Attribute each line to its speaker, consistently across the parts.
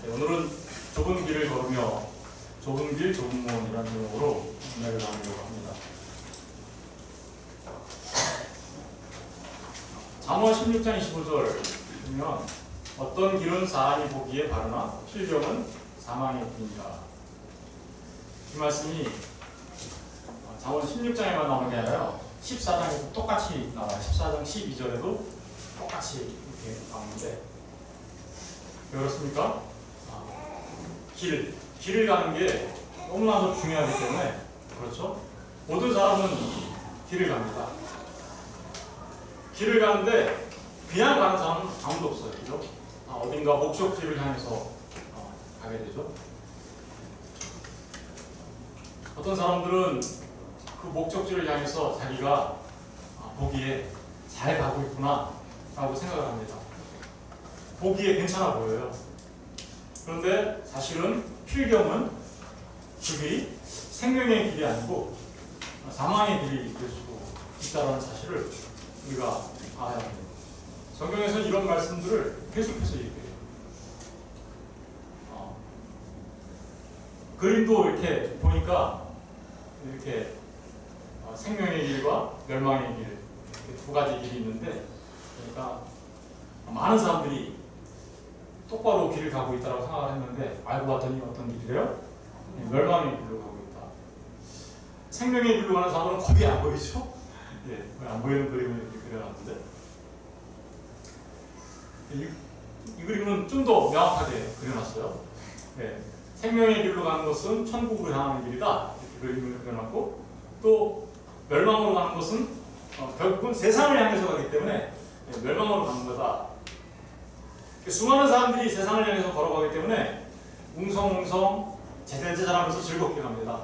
Speaker 1: 네, 오늘은 좁은 길을 걸으며 좁은 길, 좁은 문이라는 제목으로 이야기를 나누려고 합니다. 잠언 16장 25절 보면 어떤 길은 사람이 보기에 바르나 필경은 사망의 길이라. 이 말씀이 잠언 16장에만 나오는 게 아니라 14장에도 똑같이 나와요. 14장 12절에도 똑같이 이렇게 나오는데 왜 그렇습니까? 길을 가는 게 너무나도 중요하기 때문에 그렇죠? 모든 사람은 길을 갑니다. 길을 가는데 그냥 가는 사람은 아무도 없어요. 그죠? 어딘가 목적지를 향해서 가게 되죠. 어떤 사람들은 그 목적지를 향해서 자기가 보기에 잘 가고 있구나 라고 생각을 합니다. 보기에 괜찮아 보여요. 그런데 사실은 필경은 그 길이 생명의 길이 아니고 사망의 길이 될 수도 있다는 사실을 우리가 알아야 합니다. 성경에서 이런 말씀들을 계속해서 얘기해요. 그림도 이렇게 보니까 이렇게 생명의 길과 멸망의 길, 이렇게 두 가지 길이 있는데, 그러니까 많은 사람들이 똑바로 길을 가고 있다고 생각을 했는데 알고 봤더니 어떤 길이래요? 멸망의 길로 가고 있다. 생명의 길로 가는 사람은 거의 안 보이죠? 예, 안 보이는 그림을 이렇게 그려놨는데 이 그림은 좀 더 명확하게 그려놨어요. 예, 생명의 길로 가는 것은 천국으로 향하는 길이다. 이렇게 그림을 그려놨고, 또 멸망으로 가는 것은 결국은 세상을 향해서 가기 때문에 멸망으로 가는 거다. 수많은 사람들이 세상을 향해서 걸어가기 때문에 웅성웅성 제잘제잘하면서 즐겁게 갑니다.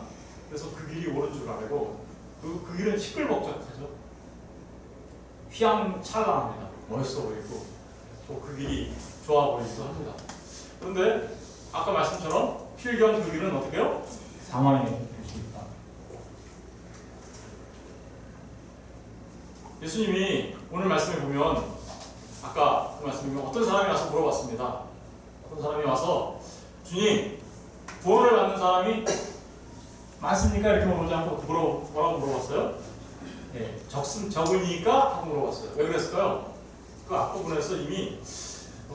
Speaker 1: 그래서 그 길이 옳은 줄 알고 그 길은 시끌벅적하죠. 휘황찬란합니다. 멋있어 보이고 또 그 길이 좋아 보이기도 합니다. 그런데 아까 말씀처럼 필경 그 길은 어떻게 해요? 사망의 길입니다. 예수님이 오늘 말씀에 보면 아까 그 말씀에 어떤 사람이 와서 물어봤습니다. 어떤 사람이 와서 주님, 구원을 받는 사람이 많습니까? 이렇게 물어보지 않고 뭐라고 물어봤어요? 네, 적으니까 하고 물어봤어요. 왜 그랬을까요? 그 앞부분에서 이미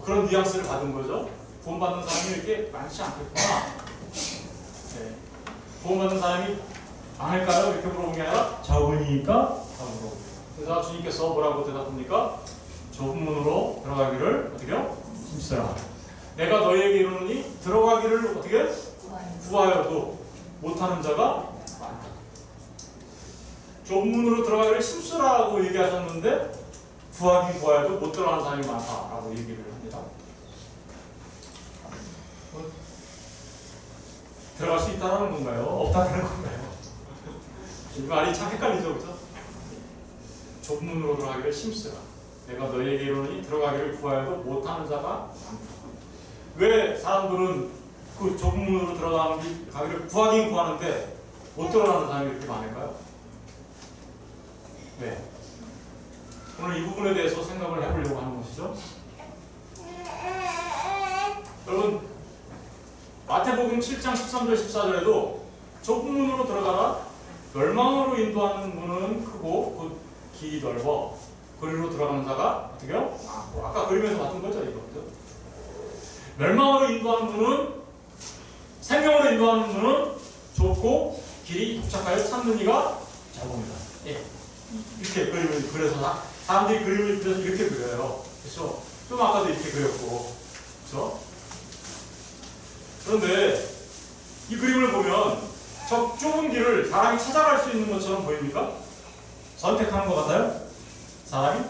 Speaker 1: 그런 뉘앙스를 받은 거죠. 구원 받는 사람이 이렇게 많지 않겠구나. 네, 구원 받는 사람이 많을까요? 이렇게 물어본 게 아니라 적으니까 하고 물어보고. 그래서 주님께서 뭐라고 대답합니까? 좁은 문으로 들어가기를 어떻게 해요? 힘쓰라. 내가 너희에게 이르노니 들어가기를 어떻게 구하여도 못하는 자가 많다. 좁은 문으로 들어가기를 힘쓰라고 얘기하셨는데 구하긴 구하여도 못 들어가는 사람이 많다라고 얘기를 합니다. 들어갈 수 있다는 건가요? 없다는 건가요? 이 말이 참 헷갈리죠, 그죠? 좁은 문으로 들어가기를 힘쓰라. 내가 너희에게 이르노니 들어가기를 구하여도 못하는 자가 많다. 왜 사람들은 그 좁은 문으로 들어가기를 구하긴 구하는데 못 들어가는 사람이 이렇게 많을까요? 네. 오늘 이 부분에 대해서 생각을 해보려고 하는 것이죠. 여러분, 마태복음 7장 13절 14절에도 좁은 문으로 들어가라. 멸망으로 인도하는 문은 크고 그 길이 넓어 그리로 들어가는 자가 어떻게 해요? 아까 그림에서 봤던 거죠, 이거. 그죠? 멸망으로 인도하는 문은, 생명으로 인도하는 문은 좁고 길이 복잡하여 찾는 이가 적습니다. 예. 이렇게 그림을 그려서 사람들이 그림을 그려서 이렇게 그려요. 그렇죠? 좀 아까도 이렇게 그렸고, 그렇죠? 그런데 이 그림을 보면 저 좁은 길을 사람이 찾아갈 수 있는 것처럼 보입니까? 선택하는 것 같아요? 사람이?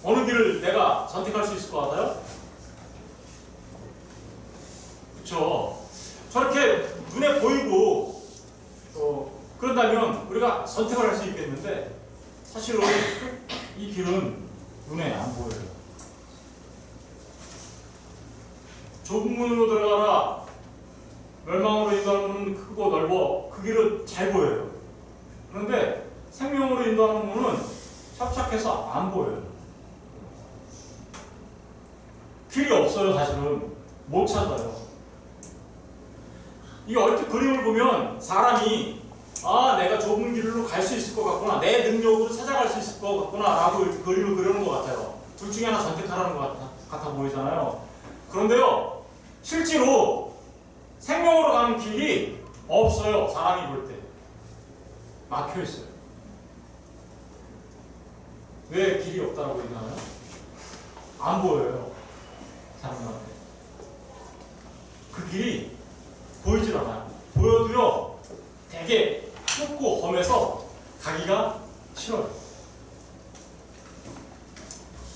Speaker 1: 어느 길을 내가 선택할 수 있을 것 같아요? 그렇죠? 저렇게 눈에 보이고 그런다면 우리가 선택을 할 수 있겠는데 사실은 이 길은 눈에 안 보여요. 좁은 문으로 들어가라. 멸망으로 인도하는 문은 크고 넓어. 그 길은 잘 보여요. 그런데 생명으로 인도하는 문은 협착해서 안 보여요. 길이 없어요, 사실은. 못 찾아요. 이 얼핏 그림을 보면 사람이 내가 좁은 길로 갈 수 있을 것 같구나, 내 능력으로 찾아갈 수 있을 것 같구나 라고 그림을 그리는 것 같아요. 둘 중에 하나 선택하라는 것 같아 보이잖아요. 그런데요, 실제로 생명으로 가는 길이 없어요. 사람이 볼 때 막혀 있어요. 왜 길이 없다고 얘기하나요? 안 보여요, 사람한테. 그 길이 보이질 않아요. 보여도요, 되게 좁고 험해서 가기가 싫어요.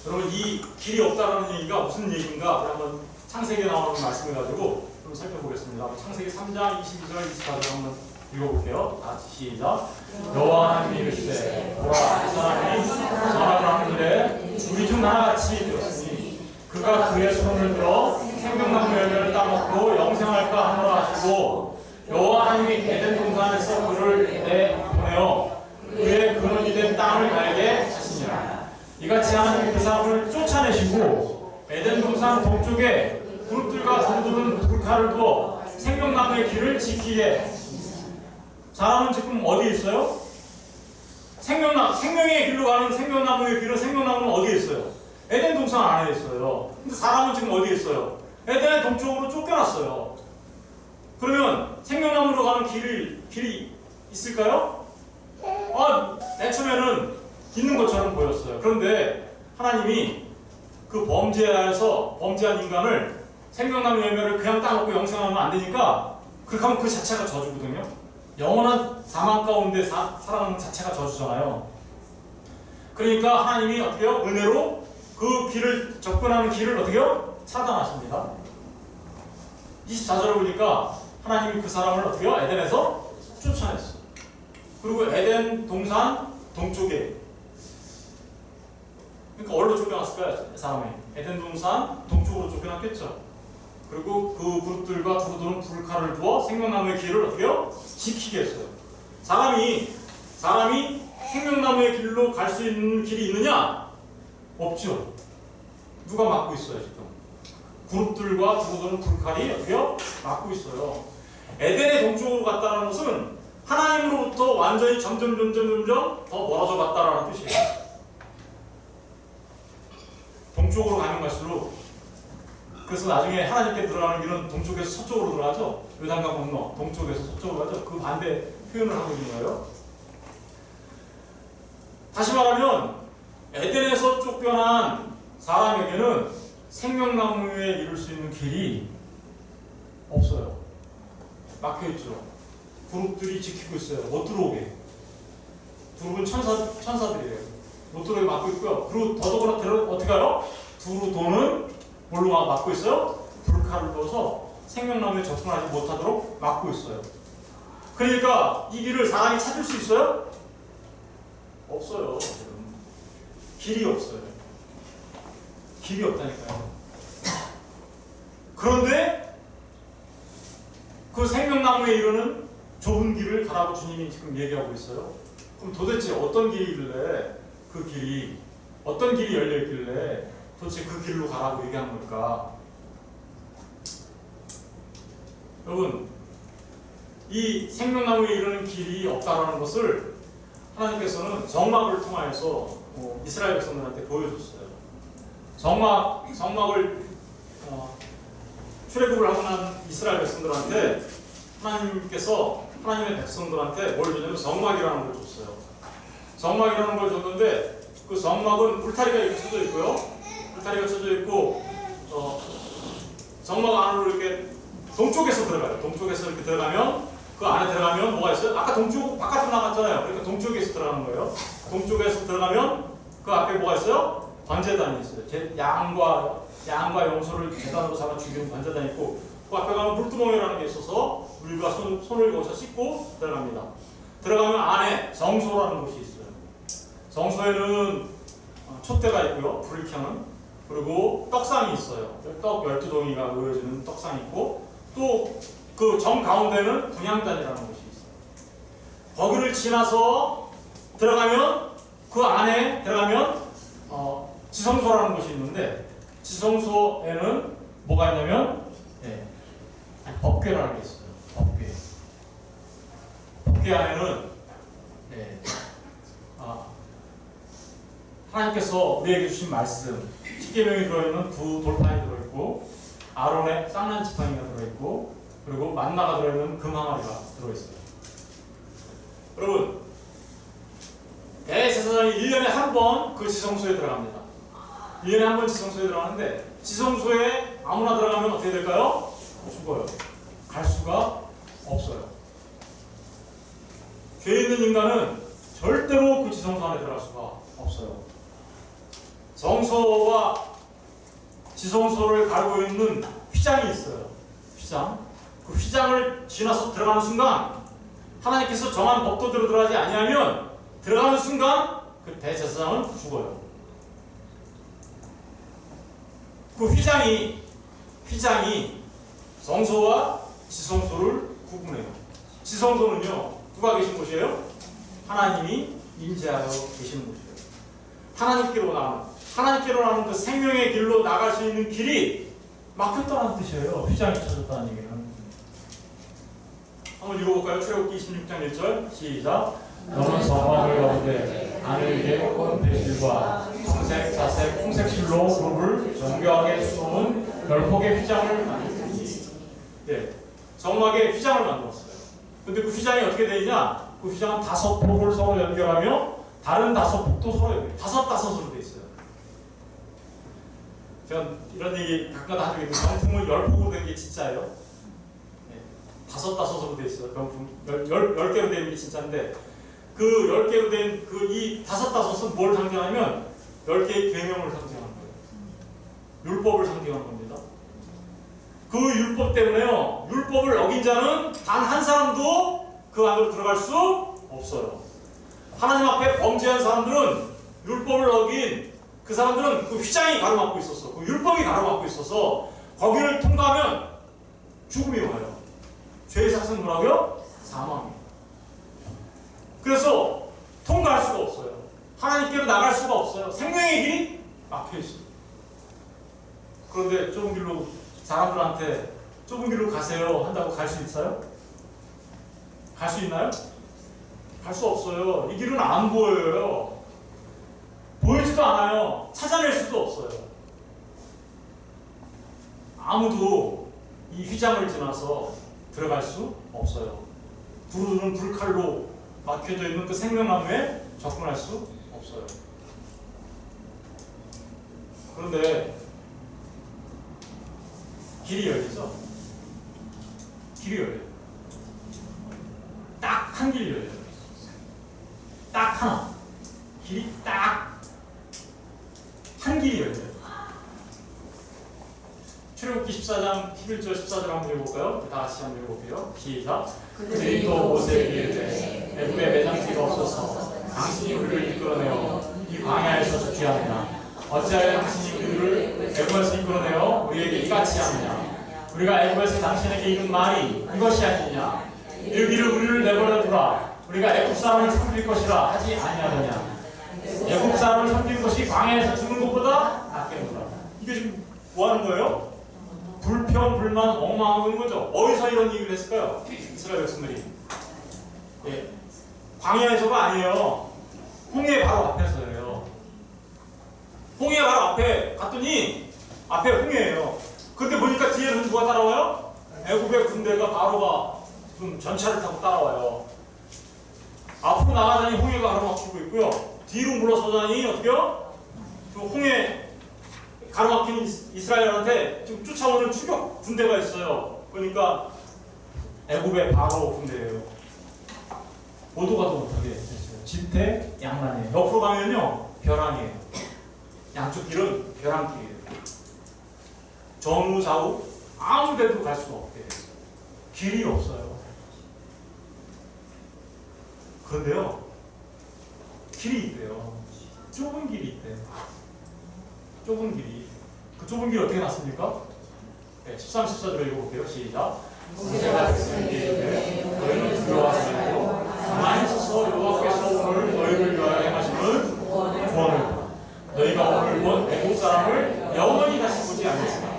Speaker 1: 여러분, 이 길이 없다는 얘기가 무슨 얘기인가? 한번 창세기에 나오는 말씀을 가지고 좀 살펴보겠습니다. 창세기 3장 22절 24절 한번 읽어볼게요. 다 같이 시작. 여호와 하나님이 이르시되 보라, 이 사람이 전함을 하는데 우리 중 하나같이 되었으니 그가 그의 손을 들어 생명나무 열매를 따먹고 영생할까 하노라 하시고, 여호와 하나님이 에덴 동산에서 그를 내보내어 그의 근원이 된 땅을 갈게 하시니라. 이같이 하나님이 그 사람을 쫓아내시고 에덴 동산 동쪽에 그룹들과 두루두는 불칼을 두어 생명나무의 길을 지키게 하십니다. 사람은 지금 어디에 있어요? 생명의 길로 가는 생명나무의 길은, 생명나무는 어디에 있어요? 에덴 동산 안에 있어요. 근데 사람은 지금 어디에 있어요? 에덴의 동쪽으로 쫓겨났어요. 그러면 생명나무로 가는 길이 있을까요? 맨 처음에는 있는 것처럼 보였어요. 그런데 하나님이 그 범죄한 인간을 생명나무 열매를 그냥 따먹고 영생하면 안 되니까, 그렇게 하면 그 자체가 저주거든요. 영원한 사망 가운데 살아가는 자체가 저주잖아요. 그러니까 하나님이 어떻게 해요? 은혜로 그 길을, 접근하는 길을 어떻게 해요? 차단하십니다. 24절을 보니까 하나님이 그 사람을 어떻게 해요? 에덴에서 쫓아냈어요. 그리고 에덴 동산 동쪽에, 그러니까 어디로 쫓겨났을까요? 사람이 에덴 동산 동쪽으로 쫓겨났겠죠. 그리고 그 그룹들과 두루두는 불칼을 두어 생명나무의 길을 어떻게 해요? 지키게 했어요. 사람이 생명나무의 길로 갈 수 있는 길이 있느냐? 없죠. 누가 막고 있어요, 지금? 그룹들과 두루두는 불칼이 어떻게 해요? 막고 있어요. 에덴의 동쪽으로 갔다는 것은 하나님으로부터 완전히 점점 더 멀어져 갔다라는 뜻이에요. 동쪽으로 가면 갈수록, 그래서 나중에 하나님께 들어가는 길은 동쪽에서 서쪽으로 들어가죠. 요단강 건너 동쪽에서 서쪽으로 가죠. 그 반대 표현을 하고 있는 거예요. 다시 말하면 에덴에서 쫓겨난 사람에게는 생명나무에 이룰 수 있는 길이 없어요. 막혀있죠. 그룹들이 지키고 있어요. 못 들어오게. 그룹은 천사들이에요. 못 들어오게 막고 있고요. 그리고 더더구나 어떻게 해요? 두루도는 뭘로 막고 있어요? 불칼을 넣어서 생명나무에 접근하지 못하도록 막고 있어요. 그러니까 이 길을 사람이 찾을 수 있어요? 없어요. 길이 없어요. 길이 없다니까요. 그런데 그 생명나무에 이르는 좁은 길을 가라고 주님이 지금 얘기하고 있어요. 그럼 도대체 어떤 길이 있길래, 어떤 길이 열려 있길래 도대체 그 길로 가라고 얘기한 걸까? 여러분, 이 생명나무에 이르는 길이 없다라는 것을 하나님께서는 정막을 통하여서 이스라엘 백성들한테 보여줬어요. 정막을 출애굽을 하고 난 이스라엘 백성들한테 하나님께서 하나님의 백성들한테 뭘 줬냐면 정막이라는 걸 줬어요. 정막이라는 걸 줬는데, 그 정막은 울타리가 이렇게 쳐져 있고요. 울타리가 쳐져 있고, 정막 안으로 이렇게 동쪽에서 들어가요. 동쪽에서 이렇게 들어가면, 그 안에 들어가면 뭐가 있어요? 아까 동쪽 바깥으로 나갔잖아요. 그러니까 동쪽에서 들어가는 거예요. 동쪽에서 들어가면 그 앞에 뭐가 있어요? 번제단이 있어요. 양과 염소를 제단으로 잡아 죽이는 번제단이 있고, 그 앞에 가면 물두멍이라는 게 있어서 물과 손을 거기서 씻고 들어갑니다. 들어가면 안에 성소라는 곳이 있어요. 성소에는 촛대가 있고요. 불을 켜는. 그리고 떡상이 있어요. 떡 12동이가 놓여지는 떡상이 있고, 또 그 정 가운데는 분향단이라는 곳이 있어요. 거기를 지나서 들어가면, 그 안에 들어가면 지성소라는 곳이 있는데, 지성소에는 뭐가 있냐면 예, 법궤라는 게 있어요. 법궤. 법궤 안에는 예, 하나님께서 우리에게 주신 말씀, 십계명이 들어있는 두 돌판이 들어있고, 아론의 쌍난 지팡이가 들어있고, 그리고 만나가 들어있는 금 항아리가 들어있어요. 여러분, 대제사장이 1년에 한 번 그 지성소에 들어갑니다. 1년에 한 번 지성소에 들어가는데, 지성소에 아무나 들어가면 어떻게 될까요? 죽어요. 갈 수가 없어요. 죄 있는 인간은 절대로 그 지성소 안에 들어갈 수가 없어요. 성소와 지성소를 가르고 있는 휘장이 있어요. 휘장. 그 휘장을 지나서 들어가는 순간 하나님께서 정한 법도대로 들어가지 아니하면 들어가는 순간 그 대제사장은 죽어요. 그 휘장이 성소와 지성소를 구분해요. 지성소는요, 누가 계신 곳이에요? 하나님이 임재하여 계시는 곳이에요. 하나님께로 나가는 그 생명의 길로 나갈 수 있는 길이 막혔다는 뜻이에요. 휘장이 쳐졌다는 얘기는. 한번 읽어볼까요? 출애굽기 26장 1절 시작. 너는 성막을 가운데 안을 위에 온 배실과 청색, 자색, 홍색실로 룹을 정교하게 쏘은 열폭의 휘장을 만들었지. 네, 성막에 휘장을 만들었어요. 근데 그 휘장이 어떻게 되어 있냐? 그 휘장은 5폭을 서로 연결하며 다른 5폭도 서로 연결해요. 5으로 되어 있어요. 제가 이런 얘기 가끔가다 한 적이 있는데, 병풍을 10폭으로 된 게 진짜예요. 네, 5으로 되어 있어요. 병풍 10개로 된 게 진짜인데, 그 10개로 된 그 이 5은 뭘 상징하냐면 10개의 계명을 상징하는 거예요. 율법을 상징하는 겁니다. 그 율법 때문에요, 율법을 어긴 자는 단 한 사람도 그 안으로 들어갈 수 없어요. 하나님 앞에 범죄한 사람들은, 율법을 어긴 그 사람들은 그 휘장이 가로막고 있었어. 그 율법이 가로막고 있어서 거기를 통과하면 죽음이 와요. 죄의 삭은 뭐라고요? 사망이에요. 그래서 통과할 수가 없어요. 하나님께로 나갈 수가 없어요. 생명의 길이 막혀 있어요. 그런데 좁은 길로 사람들한테 좁은 길로 가세요 한다고 갈 수 있어요? 갈 수 있나요? 갈 수 없어요. 이 길은 안 보여요. 보이지도 않아요. 찾아낼 수도 없어요. 아무도 이 휘장을 지나서 들어갈 수 없어요. 부르는 불칼로 막혀져 있는 그 생명나무에 접근할 수 없어요. 그런데 길이 열리죠? 길이 열려요. 딱 한 길이 열려요. 딱 하나. 길이 딱 한 길이 열려요. 출애굽기 14장 11절 14절 한번 읽어볼까요? 다 같이 한번 읽어볼게요. 시작. 그들이 또 모세에게 이르되 애굽에 매장지가 없어서 당신이 우리를 이끌어내어 이 광야에서 죽게 하느냐? 어찌하여 당신이 그들을 애굽에서 이끌어내어 우리에게 이같이 하느냐? 우리가 애굽에서 당신에게 이른 말이 이것이 아니냐? 일기를 우리를 내버려 두라. 우리가 애굽 사람을 섬길 것이라 하지 아니하느냐? 애굽 사람을 섬기는 것이 광야에서 죽는 것보다 낫겠노라. 이게 지금 뭐 하는 거예요? 불평, 불만, 엉망하고 있는 거죠. 어디서 이런 얘기를 했을까요? 이스라엘 백성들이. 예. 광야에서가 아니에요. 홍해 바로 앞에서예요. 홍해 바로 앞에 갔더니 앞에 홍해예요. 그런데 보니까 뒤에는 누가 따라와요? 애굽의 군대가 바로가 좀 전차를 타고 따라와요. 앞으로 나가자니 홍해가 가로막히고 있고요. 뒤로 물러서자니 어떻게요? 그 홍해 가로막힌 이스라엘한테 지금 쫓아오는 추격 군대가 있어요. 그러니까 애굽의 바로 군대예요. 모두 가도 못하게 됐어요. 진퇴양난이에요. 옆으로 가면요 벼랑이에요. 양쪽 길은 벼랑길이에요. 정우 좌우 아무 데도 갈 수가 없게 됐어요. 길이 없어요. 그런데요 길이 있대요. 좁은 길이 있대요. 좁은 길이. 그 좁은 길이 어떻게 났습니까? 네, 13, 14절 읽어볼게요. 시작. 모세가 백성에게 이르되 너희는 두려워하지 말고 가만히 서서 여호와께서 오늘 너희를 위하여 행하시는 구원을 보라. 너희가 오늘 본 애굽 사람을 영원히 다시 보지 않으리라.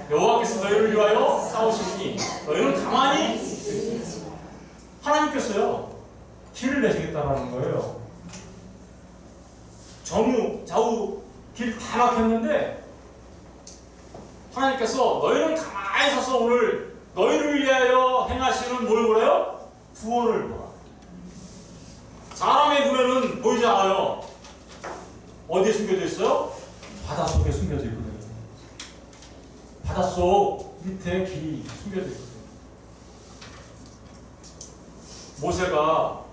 Speaker 1: 여호와께서 너희를 위하여 싸우시니 너희는 가만히 하나님께서요 길을 내시겠다라는 거예요. 정우 좌우 길 다 막혔는데 하나님께서 너희는 가만히 서서 오늘 너희를 위하여 행하시는 뭘 보래요? 구원을 보라. 사람의 눈에는 보이지 않아요. 어디에 숨겨져 있어요? 바닷속에 숨겨져 있거든요. 바닷속 밑에 길이 숨겨져 있거든요. 모세가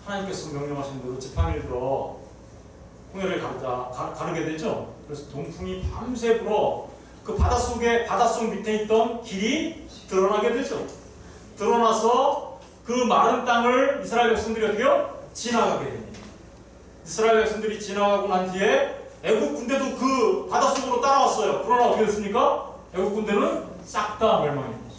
Speaker 1: 하나님께서 명령하신 대로 지팡이를 들어 홍해를 가르게 되죠. 그래서 동풍이 밤새 불어 그 바닷속 밑에 있던 길이 드러나게 되죠. 드러나서 그 마른 땅을 이스라엘 백성들이 어떻게요? 지나가게 됩니다. 이스라엘 백성들이 지나가고 난 뒤에 애국 군대도 그 바닷속으로 따라왔어요. 그러나 어떻게 됐습니까? 애국 군대는 싹 다 멸망했습니다.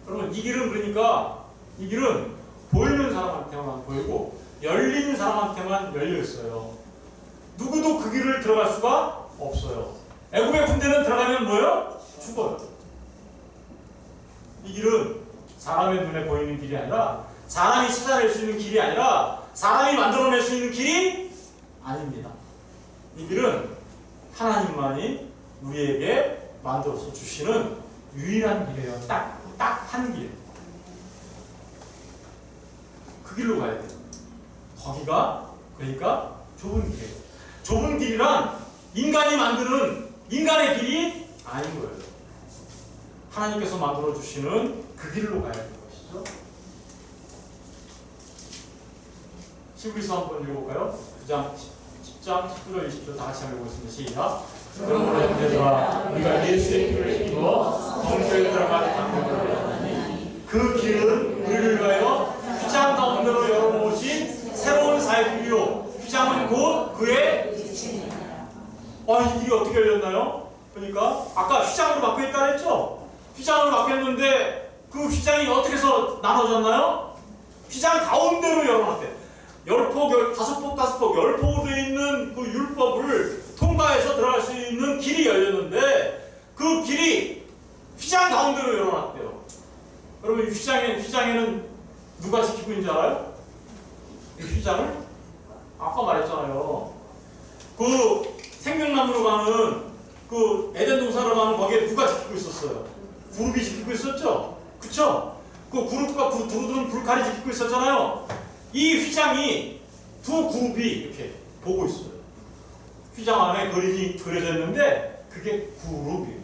Speaker 1: 여러분 이 길은 그러니까 이 길은 보이는 사람한테만 보이고 열린 사람한테만 열려 있어요. 누구도 그 길을 들어갈 수가 없어요. 애국의 군대는 들어가면 뭐예요? 죽어요. 이 길은 사람의 눈에 보이는 길이 아니라 사람이 찾아낼 수 있는 길이 아니라 사람이 만들어낼 수 있는 길이 아닙니다. 이 길은 하나님만이 우리에게 만들어서 주시는 유일한 길이에요. 딱 한 길. 그 길로 가야 돼요. 거기가 그러니까 좁은 길이에요. 좁은 길이란 인간이 만드는 인간의 길이 아닌 거예요. 하나님께서 만들어 주시는 그 길로 가야 되는 것이죠. 히브리서 한번 읽어볼까요? 9장 10장 19절 20절 다 같이 읽어보겠습니다. 시작. 그러므로 형제들아 우리가 예수의 길을 이루어 정죄에 들어가는 방법을 그 길은 우리를 위하여 휘장 가운데로 열어놓으신 새로운 사역이요 휘장은 곧 그의 이 길이 어떻게 열렸나요? 그러니까 아까 휘장으로 막혀 있다 했죠? 휘장으로 막혔는데 그 휘장이 어떻게 해서 나눠졌나요? 휘장 가운데로 열어놨대. 10폭, 5폭, 5폭, 10폭으로 되어 있는 그 율법을 통과해서 들어갈 수 있는 길이 열렸는데 그 길이 휘장 가운데로 열어놨대요. 여러분 휘장에는 누가 지키고 있는지 알아요? 이 휘장을? 아까 말했잖아요. 그 생명나무로 가는 그 에덴 동산으로 가는 거기에 누가 지키고 있었어요? 구룹이 지키고 있었죠? 그쵸? 그 구룹과 두루두루 불칼이 지키고 있었잖아요. 이 휘장이 두 그룹이 이렇게 보고 있어요. 휘장 안에 그림이 그려져 있는데 그게 그룹이에요.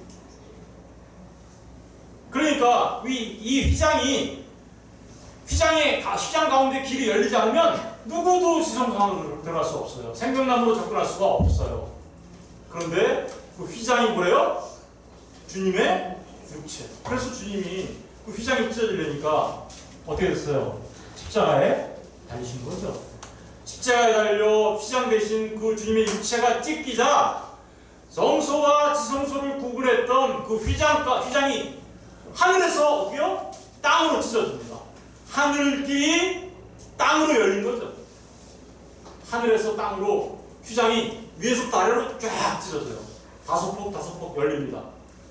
Speaker 1: 그러니까 이 휘장 가운데 길이 열리지 않으면 누구도 지성강으로 들어갈 수 없어요. 생명나무로 접근할 수가 없어요. 그런데 그 휘장이 뭐래요? 주님의 육체. 그래서 주님이 그 휘장이 찢어지려니까 어떻게 됐어요? 십자가에 달리신 거죠. 십자가에 달려 휘장 대신 그 주님의 육체가 찢기자 성소와 지성소를 구분했던 그 휘장이 하늘에서 어떻게요? 땅으로 찢어집니다. 하늘길이 땅으로 열린 거죠. 하늘에서 땅으로 휘장이 위에서부터 아래로 쫙 찢어져요. 5폭 열립니다.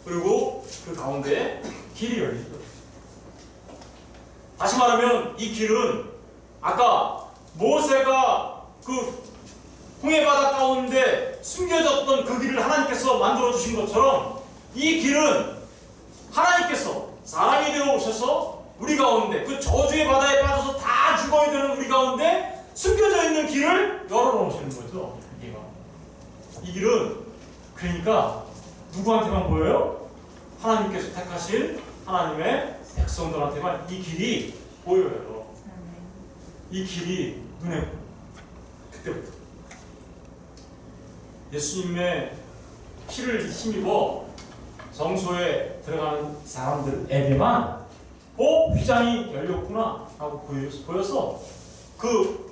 Speaker 1: 그리고 그 가운데에 길이 열리죠. 다시 말하면 이 길은 아까 모세가 그 홍해바다 가운데 숨겨졌던 그 길을 하나님께서 만들어주신 것처럼 이 길은 하나님께서 사람이 되어 오셔서 우리 가운데 그 저주의 바다에 빠져서 다 죽어야 되는 우리 가운데 숨겨져 있는 길을 열어놓으시는 거죠. 이 길은 그러니까 누구한테만 보여요? 하나님께서 택하신 하나님의 백성들한테만 이 길이 보여요. 이 길이 눈에 보여요. 그때부터 예수님의 피를 힘입어 성소에 들어가는 사람들에게만 휘장이 열렸구나 하고 보여서 그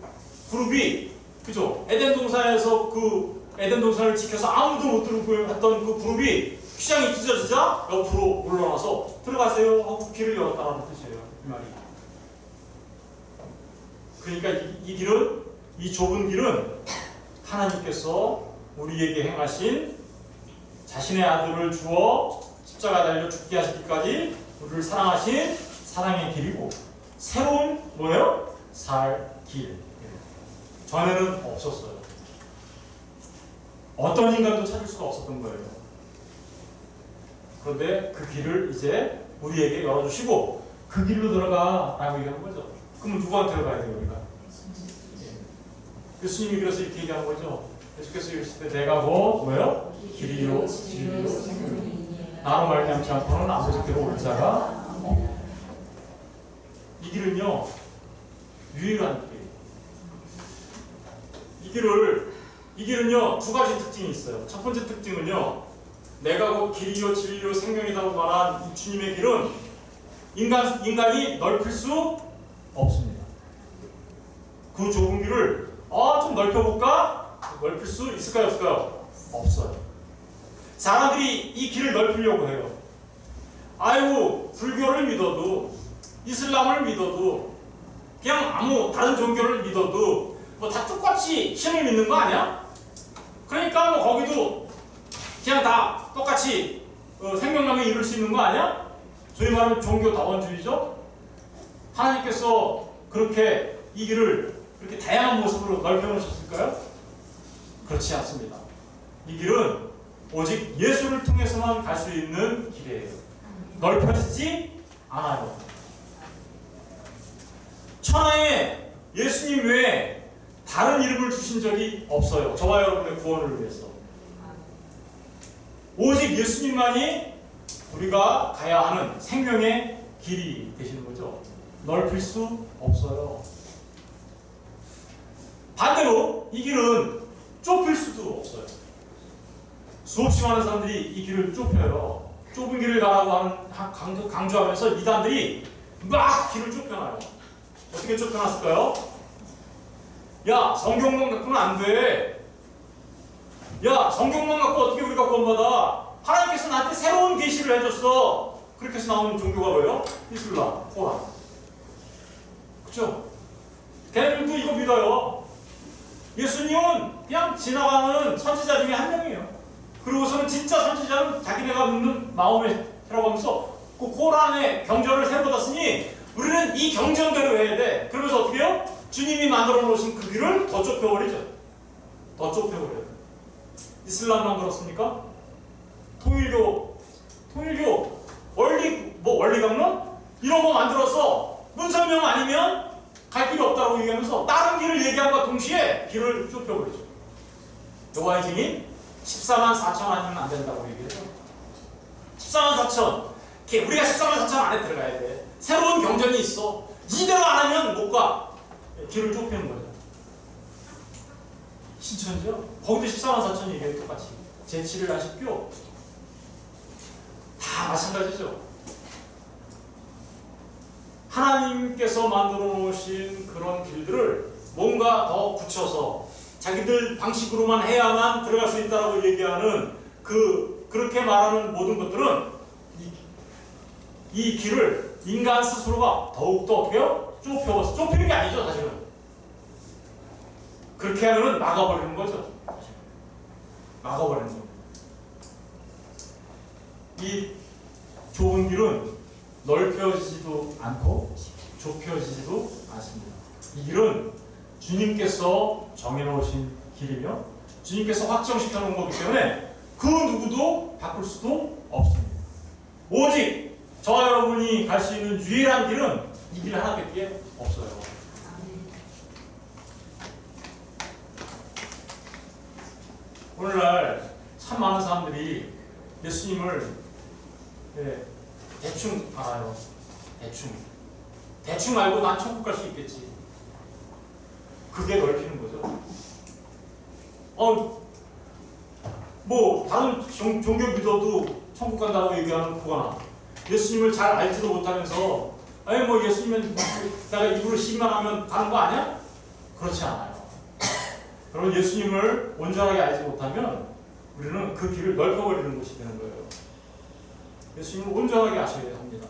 Speaker 1: 그룹이 그죠? 에덴 동산에서 그 에덴 동산을 지켜서 아무도 못 들고 했던 그 그룹이 휘장이 찢어지자 옆으로 물러나서 들어가세요 하고 길을 열었다는 뜻이에요. 이 말이. 그러니까 이 길은, 이 좁은 길은 하나님께서 우리에게 행하신 자신의 아들을 주어 십자가 달려 죽게 하시기까지 우리를 사랑하신 사랑의 길이고 새로운 뭐예요? 살 길. 전에는 없었어요. 어떤 인간도 찾을 수가 없었던 거예요. 그런데 그 길을 이제 우리에게 열어주시고 그 길로 들어가라고 얘기하는 거죠. 그러면 누구한테 가야 돼요, 우리가? 예수님이 그래서 이렇게 얘기하는 거죠. 예수께서 이르시되 내가 뭐예요? 길이요 진리요 생명이요 나로 말미암지 않고는 아버지께로 올 자가 없다. 이 길은요 유일한 길이에요. 이 길은요 두 가지 특징이 있어요. 첫 번째 특징은요 내가 곧 길이요 진리요 생명이라고 말한 이 주님의 길은 인간이 넓힐 수 없습니다. 그 좁은 길을 좀 넓혀볼까? 넓힐 수 있을까요? 없을까요? 없어요. 사람들이 이 길을 넓히려고 해요. 아이고 불교를 믿어도 이슬람을 믿어도 그냥 아무 다른 종교를 믿어도 뭐 다 똑같이 신을 믿는 거 아니야? 그러니까 뭐 거기도 그냥 다 똑같이 생명력에 이룰 수 있는 거 아니야? 소위 말하는 종교 다원주의죠? 하나님께서 그렇게 이 길을 그렇게 다양한 모습으로 넓혀놓으셨을까요? 그렇지 않습니다. 이 길은 오직 예수를 통해서만 갈 수 있는 길이에요. 넓혀지지 않아요. 천하에 예수님 외에 다른 이름을 주신 적이 없어요. 저와 여러분의 구원을 위해서. 오직 예수님만이 우리가 가야 하는 생명의 길이 되시는 거죠. 넓힐 수 없어요. 반대로 이 길은 좁힐 수도 없어요. 수없이 많은 사람들이 이 길을 좁혀요. 좁은 길을 가라고 강조하면서 이단들이 막 길을 좁혀놔요. 어떻게 좁혀놨을까요? 야, 성경만 갖고는 안 돼. 야, 성경만 갖고 어떻게 우리가 구원받아? 하나님께서 나한테 새로운 계시를 해줬어. 그렇게 해서 나오는 종교가 뭐예요? 이슬람, 코란. 그쵸? 걔네들도 이거 믿어요. 예수님은 그냥 지나가는 선지자 중에 한 명이에요. 그리고서는 진짜 선지자는 자기네가 믿는 마음에라고 하면서 그 코란의 경전을 새로 받았으니 우리는 이 경전대로 해야 돼. 그러면서 어떻게 해요? 주님이 만들어 놓으신 그 길을 더 좁혀버리죠. 더 좁혀버려요. 이슬람만 그렇습니까? 통일교 원리강론 이런 거 만들어서 문설명 아니면 갈 길이 없다고 얘기하면서 다른 길을 얘기함과 동시에 길을 좁혀버리죠. 여호와의 증인 14만 4천 아니면 안 된다고 얘기해서 14만 4천 우리가 14만 4천 안에 들어가야 돼. 새로운 경전이 있어. 이대로 안 하면 못 가. 길을 좁히는 거죠. 신천지요? 거기도 14만 4천 얘기해요. 똑같이 제7일 하십교 다 마찬가지죠. 하나님께서 만들어 놓으신 그런 길들을 뭔가 더 붙여서 자기들 방식으로만 해야만 들어갈 수 있다고 얘기하는 그렇게 말하는 모든 것들은 이 길을 인간 스스로가 더욱더 어떻게 해요? 좁히는 게 아니죠, 사실은. 그렇게 하면은 막아버리는 거죠. 막아버리는 겁니다. 이 좁은 길은 넓혀지지도 않고 좁혀지지도 않습니다. 이 길은 주님께서 정해놓으신 길이며 주님께서 확정시켜 놓은 거기 때문에 그 누구도 바꿀 수도 없습니다. 오직 저와 여러분이 갈 수 있는 유일한 길은 이 길 하나밖에 없어요. 오늘날 참 많은 사람들이 예수님을 대충 알아요. 대충 알고 난 천국 갈 수 있겠지. 그게 넓히는 거죠. 뭐 다른 종교 믿어도 천국 간다고 얘기하는 그거나 예수님을 잘 알지도 못하면서 아니 뭐 예수님은 내가 입으로 시기만 하면 가는 거 아니야? 그렇지 않아요. 여러분 예수님을 온전하게 알지 못하면 우리는 그 길을 넓혀버리는 것이 되는 거예요. 예수님을 온전하게 아셔야 합니다.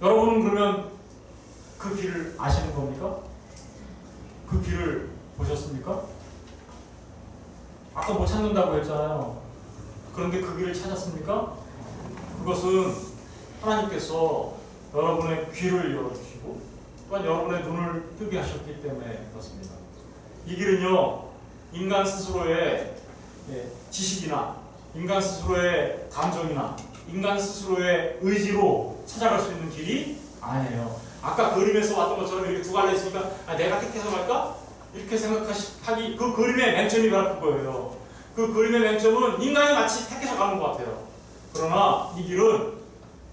Speaker 1: 여러분은 그러면 그 길을 아시는 겁니까? 그 길을 보셨습니까? 아까 못 찾는다고 했잖아요. 그런데 그 길을 찾았습니까? 그것은 하나님께서 여러분의 귀를 열어주시고 또한 여러분의 눈을 뜨게 하셨기 때문에 그렇습니다. 이 길은요, 인간 스스로의 지식이나 인간 스스로의 감정이나 인간 스스로의 의지로 찾아갈 수 있는 길이 아니에요. 아까 그림에서 왔던 것처럼 이렇게 두 갈래 있으니까 내가 택해서 갈까? 이렇게 생각하기, 그 그림의 맹점이 바로 그거예요. 그 그림의 맹점은 인간이 마치 택해서 가는 것 같아요. 그러나 이 길은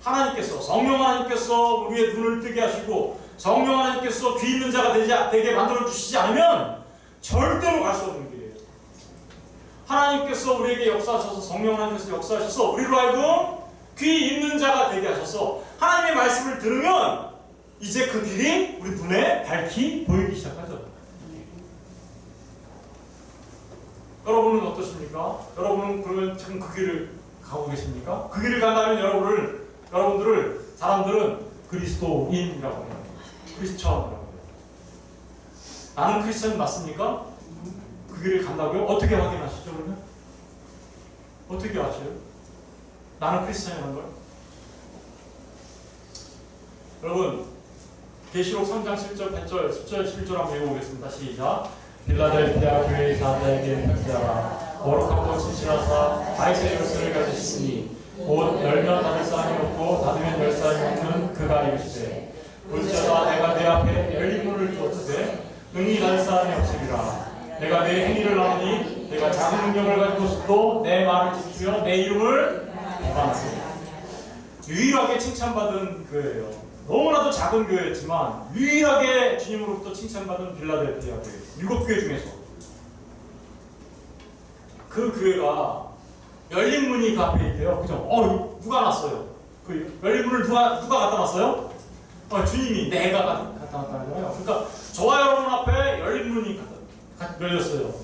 Speaker 1: 하나님께서, 성령 하나님께서 우리의 눈을 뜨게 하시고 성령 하나님께서 귀 있는 자가 되게 만들어 주시지 않으면 절대로 갈 수 없는 길이에요. 하나님께서 우리에게 역사하셔서, 성령 하나님께서 역사하셔서 우리로 하여금 귀 있는 자가 되게 하셔서 하나님의 말씀을 들으면 이제 그 길이 우리 눈에 밝히 보이기 시작하죠. 여러분은 어떠십니까? 여러분은 그러면 지금 그 길을 가고 계십니까? 그 길을 간다면 여러분들을 사람들은 그리스도인이라고 해요. 크리스천이라고 해요. 나는 크리스천 맞습니까? 그 길을 간다고요? 어떻게 확인하시죠, 그러면? 어떻게 아셔요? 나는 크리스천이라는 걸? 여러분, 계시록 3장 7절, 8절, 10절, 11절 한번 읽어보겠습니다. 시작. 빌라델피아 교회의 사자에게 편지하라. 거룩하고 진실하사 다윗의 열쇠를 가지시니 곧 열면 닫을 사람이 없고 닫으면 열 사람이 없는 그가 이르시되 볼지어다 내가 내 앞에 열린 문을 두었으되 능히 닫을 사람이 없으리라. 내가 내 행위를 나누니 내가 작은 능력을 가지고서도 내 말을 지키며 내 이름을 배반하지. 유일하게 칭찬받은 교회예요. 너무나도 작은 교회였지만 유일하게 주님으로부터 칭찬받은 빌라델피아 교회, 7교회 중에서 그 교회가 열린 문이 그 앞에 있대요. 그죠? 누가 놨어요? 그 열린 문을 누가 갖다 놨어요? 주님이, 내가 갖다 놨다잖아요. 그러니까 저와 여러분 앞에 열린 문이 열렸어요.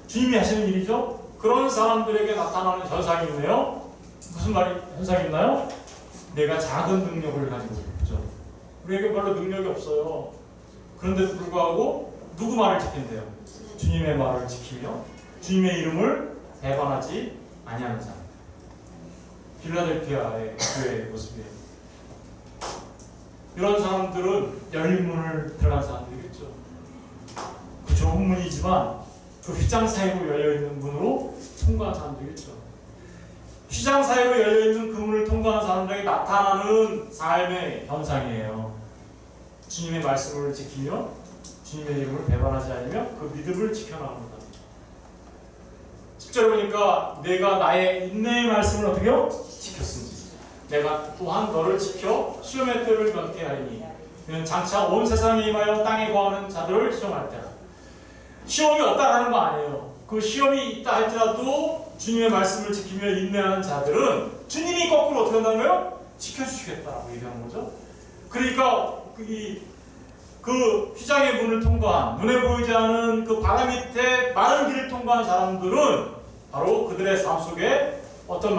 Speaker 1: 주님이 하시는 일이죠. 그런 사람들에게 나타나는 현상이 있네요. 무슨 현상이 있나요? 내가 작은 능력을 가지고 있죠. 우리에게 별로 능력이 없어요. 그런데도 불구하고 누구 말을 지킨대요? 주님의 말을 지키며 주님의 이름을 배반하지 아니하는 사람. 빌라델피아의 교회의 모습이에요. 이런 사람들은 열린 문을 들어간 사람들이겠죠. 그 좁은 문이지만 그 휘장 사이로 열려있는 문으로 통과한 사람들이겠죠. 휘장 사이로 열려있는 그 문을 통과한 사람들에게 나타나는 삶의 현상이에요. 주님의 말씀을 지키며 주님의 이름을 배반하지 않으며 그 믿음을 지켜나갑니다. 10절에 보니까 내가 나의 인내의 말씀을 어떻게 해요? 지켰으니 내가 또한 너를 지켜 시험의 때를 면케 하리니 이는 장차 온 세상에 임하여 땅에 거하는 자들을 시험할 때라. 시험이 없다라는 거 아니에요. 그 시험이 있다 할지라도 주님의 말씀을 지키며 인내하는 자들은 주님이 거꾸로 어떻게 한다는 거예요? 지켜주시겠다라고 얘기하는 거죠. 그러니까 그 휘장의 문을 통과한, 눈에 보이지 않은 그 바다 밑에 마른 길을 통과한 사람들은 바로 그들의 삶 속에 어떤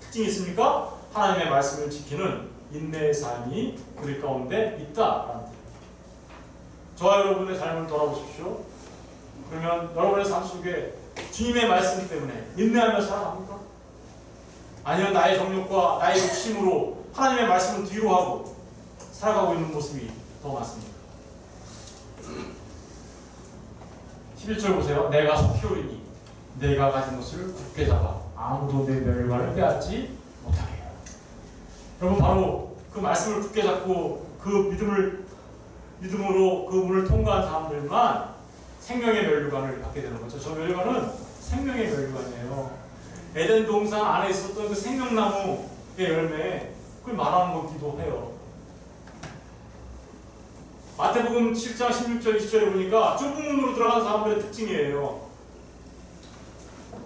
Speaker 1: 특징이 있습니까? 하나님의 말씀을 지키는 인내의 삶이 그들 가운데 있다라는 뜻입니다. 저와 여러분의 삶을 돌아보십시오. 그러면 여러분의 삶 속에 주님의 말씀 때문에 인내하며 살아갑니까? 아니면 나의 정욕과 나의 욕심으로 하나님의 말씀을 뒤로 하고 살아가고 있는 모습이 더 많습니다. 11절 보세요. 내가 속히 오리니 내가 가진 것을 굳게 잡아 아무도 내 멸관을 빼앗지 못하게 해요. 여러분, 바로 그 말씀을 굳게 잡고 그 믿음으로 그 문을 통과한 사람들만 생명의 멸관을 갖게 되는 거죠. 저 멸관은 생명의 멸관이에요. 에덴 동산 안에 있었던 그 생명나무의 열매, 그걸 말하는 거기도 해요. 마태복음 7장 16절 20절에 보니까 좁은 문으로 들어간 사람들의 특징이에요.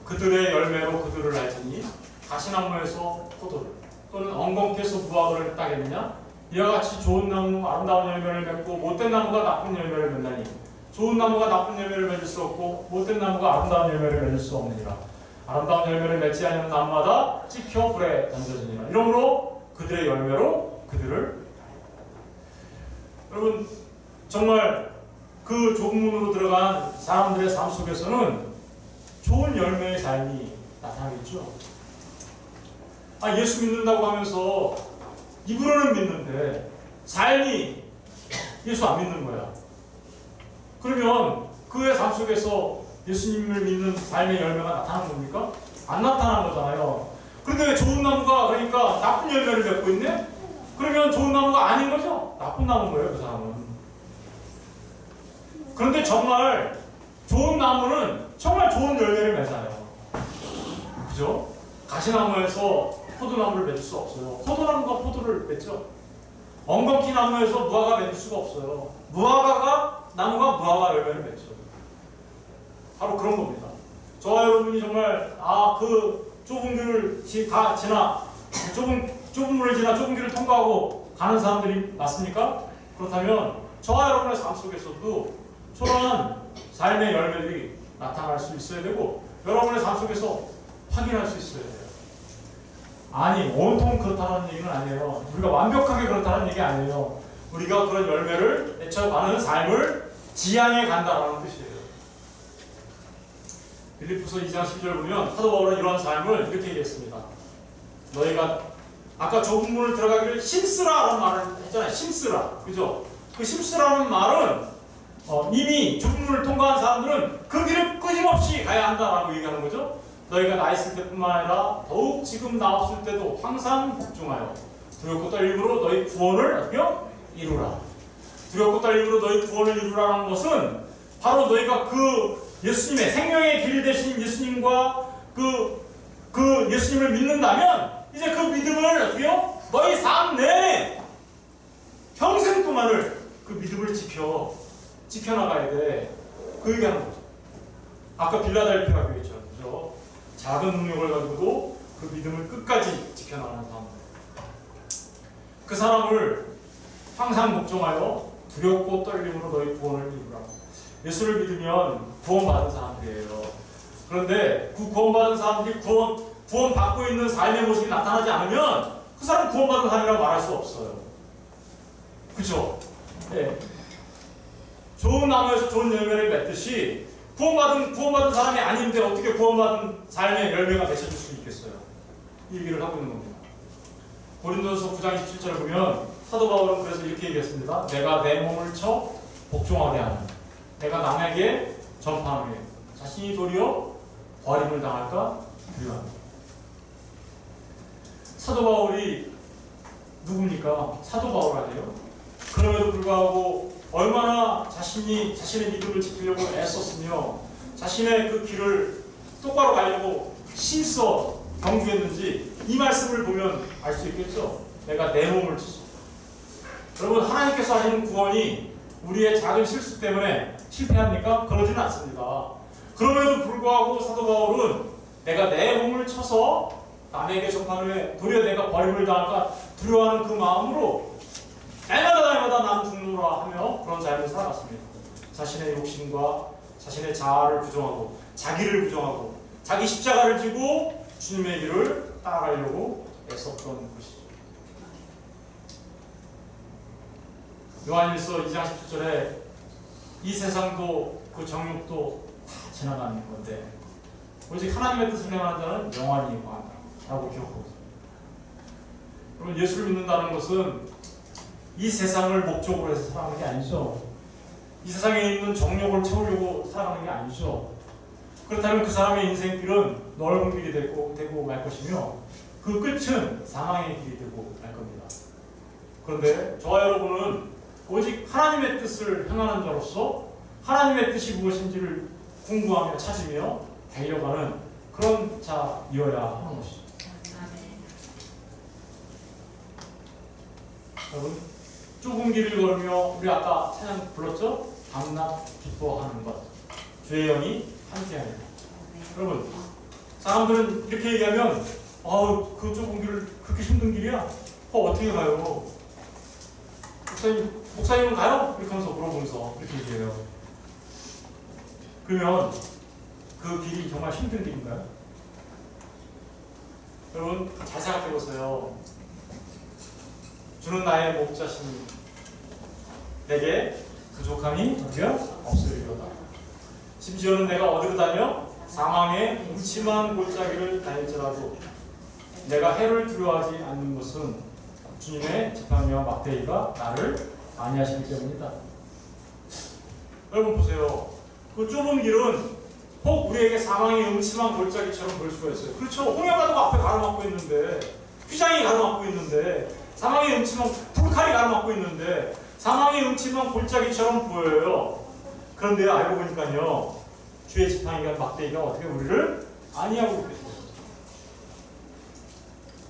Speaker 1: 그들의 열매로 그들을 알지니 가시나무에서 포도를 또는 엉겅퀴에서 무화과를 따겠느냐? 이와 같이 좋은 나무 아름다운 열매를 맺고 못된 나무가 나쁜 열매를 맺나니 좋은 나무가 나쁜 열매를 맺을 수 없고 못된 나무가 아름다운 열매를 맺을 수 없느니라. 아름다운 열매를 맺지 않는 나무마다 찍혀 불에 던져지니라. 이러므로 그들의 열매로 그들을. 여러분, 정말 그 좁은 문으로 들어간 사람들의 삶 속에서는 좋은 열매의 삶이 나타나겠죠. 아, 예수 믿는다고 하면서 입으로는 믿는데 삶이 예수 안 믿는 거야. 그러면 그의 삶 속에서 예수님을 믿는 삶의 열매가 나타나는 겁니까? 안 나타나는 거잖아요. 그런데 왜 좋은 나무가 그러니까 나쁜 열매를 맺고 있네? 그러면 좋은 나무가 아닌 거죠? 나쁜 나무인 거예요, 그 사람은. 그런데 정말 좋은 나무는 정말 좋은 열매를 맺어요. 그죠? 가시나무에서 포도나무를 맺을 수 없어요. 포도나무가 포도를 맺죠. 엉겅퀴 나무에서 무화과 맺을 수가 없어요. 나무가 무화과 열매를 맺죠. 바로 그런 겁니다. 저와 여러분이 정말 그 좁은 길을 지나 좁은 물을 지나 좁은 길을 통과하고 가는 사람들이 맞습니까? 그렇다면 저와 여러분의 삶 속에서도 초라한 삶의 열매들이 나타날 수 있어야 되고 여러분의 삶 속에서 확인할 수 있어야 돼요. 아니, 온통 그렇다는 얘기는 아니에요. 우리가 완벽하게 그렇다는 얘기 아니에요. 우리가 그런 열매를 맺혀가는 삶을 지향해 간다는 뜻이에요. 빌립보서 2장 10절 보면 사도 바울은 이러한 삶을 이렇게 얘기했습니다. 너희가 아까 좁은 문을 들어가기를 힘쓰라라는 말을 했잖아요. 힘쓰라. 그죠? 그 힘쓰라는 말은 이미 좁은 문을 통과한 사람들은 그 길을 끊임없이 가야 한다라고 얘기하는 거죠. 너희가 나 있을 때뿐만 아니라 더욱 지금 나 없을 때도 항상 복종하여 두렵고 떨림으로 너희 구원을 이루라. 두렵고 떨림으로 너희 구원을 이루라는 것은 바로 너희가 그 예수님의 생명의 길 되신 예수님과 그 예수님을 믿는다면 이제 그 믿음을 너희 삶 내내 평생 동안을 그 믿음을 지켜나가야 돼. 그 얘기하는 거죠. 아까 빌라델피아 교회처럼 그죠? 작은 능력을 가지고도 그 믿음을 끝까지 지켜나가는 사람들. 그 사람을 항상 복종하여 두렵고 떨림으로 너희 구원을 이루라. 예수를 믿으면 구원받은 사람들이에요. 그런데 그 구원받은 사람들이 구원받고 있는 삶의 모습이 나타나지 않으면 그 사람은 구원받은 사람이라고 말할 수 없어요. 그죠? 네. 좋은 나무에서 좋은 열매를 맺듯이 구원받은 사람이 아닌데 어떻게 구원받은 삶의 열매가 맺혀질 수 있겠어요? 이 얘기를 하고 있는 겁니다. 고린도서 9장 27절을 보면 사도 바울은 그래서 이렇게 얘기했습니다. 내가 내 몸을 쳐 복종하게 하는, 내가 남에게 전파하는, 자신이 도리어 버림을 당할까 두려워합니다. 사도 바울이 누굽니까? 사도 바울 아니에요? 그럼에도 불구하고 얼마나 자신의 믿음을 지키려고 애썼으며 자신의 그 길을 똑바로 가려고 힘써 경주했는지 이 말씀을 보면 알 수 있겠죠. 내가 내 몸을 쳤어. 여러분, 하나님께서 하시는 구원이 우리의 작은 실수 때문에 실패합니까? 그러지는 않습니다. 그럼에도 불구하고 사도 바울은 내가 내 몸을 쳐서 남에게 전파를 해 도리어 내가 버림을 당할까 두려워하는 그 마음으로 날마다 나는 죽노라 하며 그런 삶을 살아갔습니다. 자신의 욕심과 자신의 자아를 부정하고 자기를 부정하고 자기 십자가를 지고 주님의 길을 따라가려고 애썼던 것이죠. 요한일서 2장 17절에 이 세상도 그 정욕도 다 지나가는 건데 오직 하나님의 뜻을 행하는 자는 영원히 영원하다 라고 기록하고 있습니다. 여러분, 예수를 믿는다는 것은 이 세상을 목적으로 해서 살아가는 게 아니죠. 이 세상에 있는 정욕을 채우려고 살아가는 게 아니죠. 그렇다면 그 사람의 인생길은 넓은 길이 되고 말 것이며 그 끝은 사망의 길이 되고 말 겁니다. 그런데 저와 여러분은 오직 하나님의 뜻을 행하는 자로서 하나님의 뜻이 무엇인지를 궁구하며 찾으며 달려가는 그런 자이어야 하는 것이죠. 여러분, 좁은 길을 걸으며 우리 아까 찬양 불렀죠? 밤낮 기뻐하는 것, 주의 영이 함께하리라. 여러분, 사람들은 이렇게 얘기하면 그 좁은 길을 그렇게 힘든 길이야? 어떻게 가요? 목사님은 가요? 이렇게 하면서 물어보면서 이렇게 얘기해요. 그러면 그 길이 정말 힘든 길인가요? 여러분, 잘 생각해보세요. 주는 나의 목자시니 내게 부족함이 없으리로다. 심지어는 내가 어디로 다녀? 사망의 음침한 골짜기를 다닐지라도 내가 해를 두려워하지 않는 것은 주님의 지팡이와 막대기가 나를 안위하시기 때문이다. 여러분 보세요. 그 좁은 길은 혹 우리에게 사망의 음침한 골짜기처럼 보일 수가 있어요. 그렇죠. 홍해바다가 앞에 가로막고 있는데, 휘장이 가로막고 있는데, 사망의 음침한 불칼이 가로막고 있는데 사망의 음침한 골짜기처럼 보여요. 그런데 알고 보니까요, 주의 지팡이가 막대기가 어떻게 우리를 안위하고 있겠어요.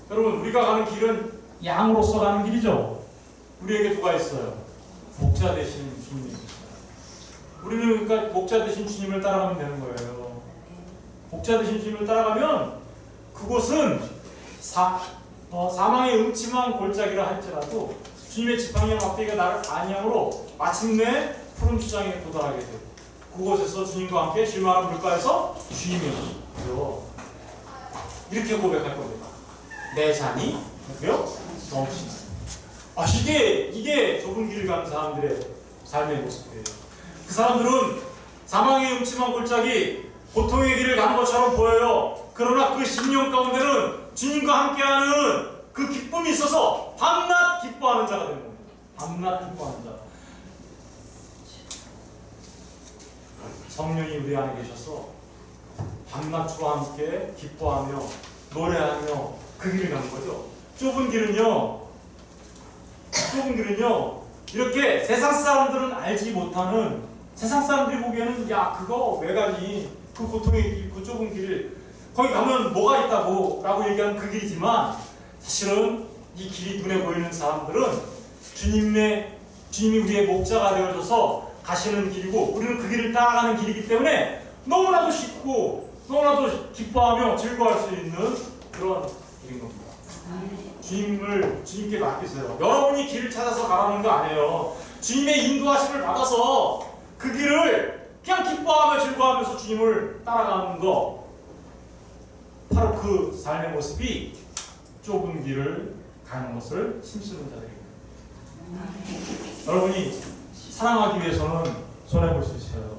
Speaker 1: 여러분, 우리가 가는 길은 양으로서 가는 길이죠. 우리에게 누가 있어요? 목자 되신 주님이 있어요. 우리는 그러니까 목자 되신 주님을 따라가면 되는 거예요. 목자 되신 주님을 따라가면 그곳은 사망의 음침한 골짜기라 할지라도 주님의 지팡이와 막대기가 나를 안위함으로 마침내 푸른 주장에 도달하게 돼요. 그곳에서 주님과 함께 쉴만한 물가에서 주님이요. 이렇게 고백할 겁니다. 내 잔이 넘치나. 이게 좁은 길을 가는 사람들의 삶의 모습이에요. 그 사람들은 사망의 음침한 골짜기, 고통의 길을 가는 것처럼 보여요. 그러나 그 심령 가운데는 주님과 함께하는 그 기쁨이 있어서 밤낮 기뻐하는 자가 되는 겁니다. 밤낮 기뻐하는 자. 성령이 우리 안에 계셔서 밤낮 주와 함께 기뻐하며 노래하며 그 길을 가는 거죠. 좁은 길은요, 이렇게 세상 사람들은 알지 못하는, 세상 사람들이 보기에는 야 그거 왜 가니, 그 고통의 길, 그 좁은 길, 거기 가면 뭐가 있다고 라고 얘기하는 그 길이지만, 사실은 이 길이 눈에 보이는 사람들은 주님이 우리의 목자가 되어줘서 가시는 길이고, 우리는 그 길을 따라가는 길이기 때문에 너무나도 쉽고 너무나도 기뻐하며 즐거워할 수 있는 그런 길인 겁니다. 주님께 맡기세요. 여러분이 길을 찾아서 가라는 거 아니에요. 주님의 인도하심을 받아서 그 길을 그냥 기뻐하며 즐거워하면서 주님을 따라가는 거, 바로 그 삶의 모습이 좁은 길을 가는 것을 힘쓰는 자들입니다. 여러분이 사랑하기 위해서는 손해볼 수 있어요.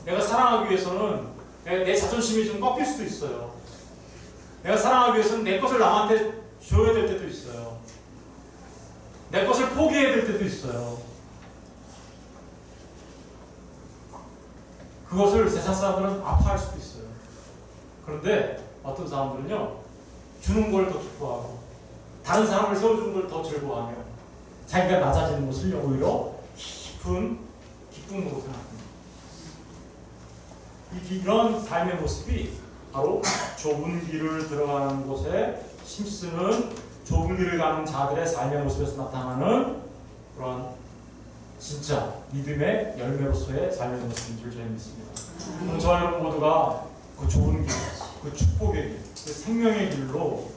Speaker 1: 내가 사랑하기 위해서는 내 자존심이 좀 꺾일 수도 있어요. 내가 사랑하기 위해서는 내 것을 남한테 줘야 될 때도 있어요. 내 것을 포기해야 될 때도 있어요. 그것을 세상 사람들은 아파할 수도 있어요. 그런데 어떤 사람들은요, 주는 걸 더 기뻐하고 다른 사람을 세워주는 걸 더 즐거워하며 자기가 낮아지는 것을 오히려 깊은 기쁨으로 생각합니다. 이런 삶의 모습이 바로 좁은 길을 들어가는 곳에 힘쓰는, 좁은 길을 가는 자들의 삶의 모습에서 나타나는 그런 진짜 믿음의 열매로서의 삶의 모습인 줄 저는 믿습니다. 저와 여러분 모두가 그 좁은 길, 그 축복의 길, 그 생명의 길로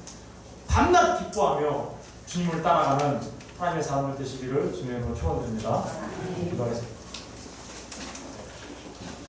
Speaker 1: 밤낮 기뻐하며 주님을 따라가는 하나님의 사람을 되시기를 주님으로 축원드립니다. 기도하겠습니다.